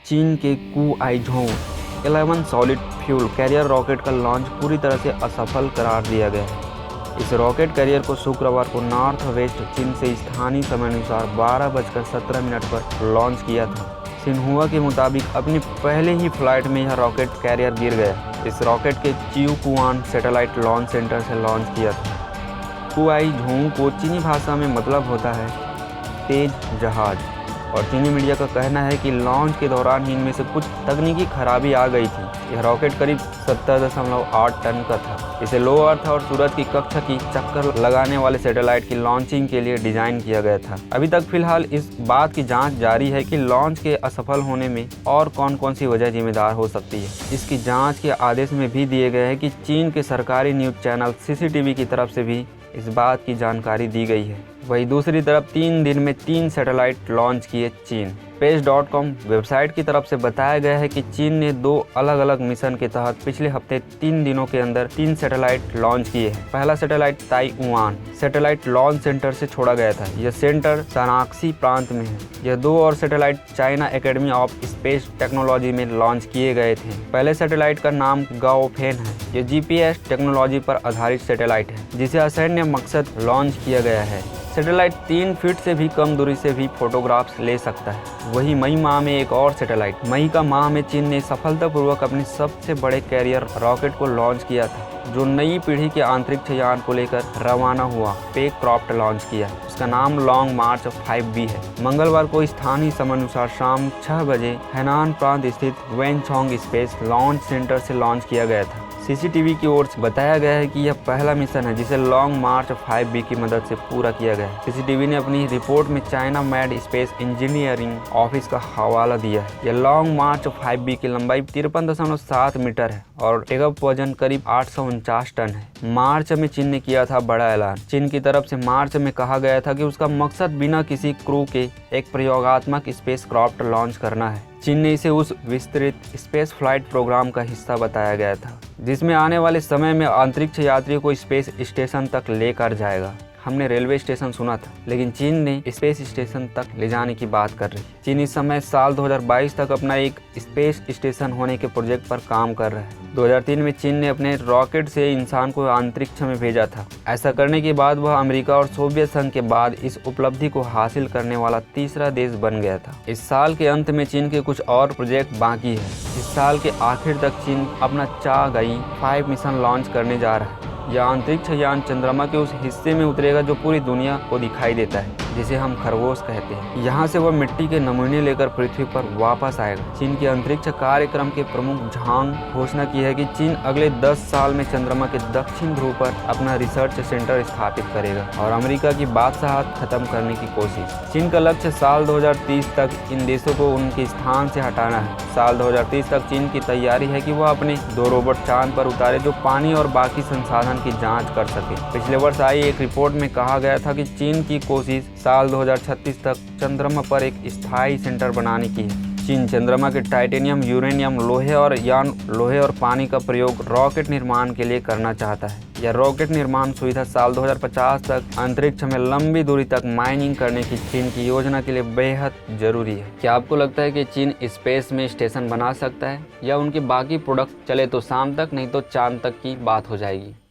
चीन के कुआइझोउ 11 solid fuel carrier rocket का लॉन्च पूरी तरह से असफल करार दिया गया है। इस रॉकेट कैरियर को शुक्रवार को नॉर्थ वेस्ट चीन से स्थानीय समय अनुसार 12:17 पर लॉन्च किया था। सिन्हुआ के मुताबिक अपनी पहले ही फ्लाइट में यह रॉकेट कैरियर गिर गया। इस रॉकेट के चियुकुआन सैटेलाइट लॉन्च सेंटर से लॉन्च किया था। कुआइझोउ को चीनी भाषा में मतलब होता है तेज जहाज, और चीनी मीडिया का कहना है कि लॉन्च के दौरान ही इनमें से कुछ तकनीकी खराबी आ गई थी। यह रॉकेट करीब 70.8 टन का था। इसे लो अर्थ और सूरज की कक्षा की चक्कर लगाने वाले सैटेलाइट की लॉन्चिंग के लिए डिजाइन किया गया था। अभी तक फिलहाल इस बात की जांच जारी है कि लॉन्च के असफल होने में और कौन कौन सी वजह जिम्मेदार हो सकती है। इसकी जाँच के आदेश में भी दिए गए हैं कि चीन के सरकारी न्यूज चैनल CCTV की तरफ से भी इस बात की जानकारी दी गई है। वहीं दूसरी तरफ 3 दिन में 3 सैटेलाइट लॉन्च किए चीन। Space.com वेबसाइट की तरफ से बताया गया है कि चीन ने 2 अलग अलग मिशन के तहत पिछले हफ्ते 3 दिनों के अंदर 3 सैटेलाइट लॉन्च किए हैं। पहला satellite Taiwan satellite launch centre से छोड़ा गया था। यह सेंटर शानाक्सी प्रांत में है। यह 2 और satellite China academy of space technology में लॉन्च किए गए थे। पहले सैटेलाइट का नाम गाओफेन है। यह GPS टेक्नोलॉजी पर आधारित सैटेलाइट है, जिसे असैन्य मकसद लॉन्च किया गया है। सैटेलाइट 3 फीट से भी कम दूरी से भी फोटोग्राफ्स ले सकता है। वही मई माह में एक और सैटेलाइट मई का माह में चीन ने सफलतापूर्वक अपने सबसे बड़े कैरियर रॉकेट को लॉन्च किया था, जो नई पीढ़ी के अंतरिक्ष यान को लेकर रवाना हुआ। स्पेसक्राफ्ट लॉन्च किया। उसका नाम लॉन्ग मार्च 5B है। मंगलवार को स्थानीय समय अनुसार शाम 6 बजे हैनान प्रांत स्थित वेनचोंग स्पेस लॉन्च सेंटर से लॉन्च किया गया था। CCTV की ओर से बताया गया है कि यह पहला मिशन है जिसे लॉन्ग मार्च 5B की मदद से पूरा किया गया है। CCTV ने अपनी रिपोर्ट में China mad space engineering office का हवाला दिया है। यह लॉन्ग मार्च 5B की लंबाई 53.7 मीटर है और टेकअप वजन करीब 849 टन है। मार्च में चीन ने किया था बड़ा ऐलान। चीन की तरफ से मार्च में कहा गया था कि उसका मकसद बिना किसी क्रू के एक प्रयोगात्मक स्पेसक्राफ्ट लॉन्च करना है। चीन ने इसे उस विस्तृत स्पेस फ्लाइट प्रोग्राम का हिस्सा बताया गया था, जिसमें आने वाले समय में अंतरिक्ष यात्रियों को स्पेस स्टेशन तक लेकर जाएगा। हमने रेलवे स्टेशन सुना था, लेकिन चीन ने स्पेस स्टेशन तक ले जाने की बात कर रही है। चीन इस समय साल 2022 तक अपना एक स्पेस स्टेशन होने के प्रोजेक्ट पर काम कर रहा है। 2003 में चीन ने अपने रॉकेट से इंसान को अंतरिक्ष में भेजा था। ऐसा करने के बाद वह अमेरिका और सोवियत संघ के बाद इस उपलब्धि को हासिल करने वाला तीसरा देश बन गया था। इस साल के अंत में चीन के कुछ और प्रोजेक्ट बाकी है। इस साल के आखिर तक चीन अपना चागाई 5 मिशन लॉन्च करने जा रहा है। यह अंतरिक्ष यान चंद्रमा के उस हिस्से में उतरेगा जो पूरी दुनिया को दिखाई देता है, जिसे हम खरगोश कहते हैं। यहाँ से वह मिट्टी के नमूने लेकर पृथ्वी पर वापस आएगा। चीन के अंतरिक्ष कार्यक्रम के प्रमुख झांग घोषणा की है कि चीन अगले 10 साल में चंद्रमा के दक्षिण ध्रुव पर अपना रिसर्च सेंटर स्थापित करेगा और अमेरिका की बादशाहत खत्म करने की कोशिश। चीन का लक्ष्य साल 2030 तक इन देशों को उनके स्थान से हटाना है। साल 2030 तक चीन की तैयारी है कि वह अपने 2 रोबोट चांद पर उतारे जो पानी और बाकी संसाधन की जांच कर सके। पिछले वर्ष आई एक रिपोर्ट में कहा गया था कि चीन की कोशिश साल 2036 तक चंद्रमा पर एक स्थायी सेंटर बनाने की है। चीन चंद्रमा के टाइटेनियम, यूरेनियम, लोहे और पानी का प्रयोग रॉकेट निर्माण के लिए करना चाहता है। यह रॉकेट निर्माण सुविधा साल 2050 तक अंतरिक्ष में लंबी दूरी तक माइनिंग करने की चीन की योजना के लिए बेहद जरूरी है। क्या आपको लगता है कि चीन स्पेस में स्टेशन बना सकता है, या उनके बाकी प्रोडक्ट चले तो शाम तक, नहीं तो चांद तक की बात हो जाएगी?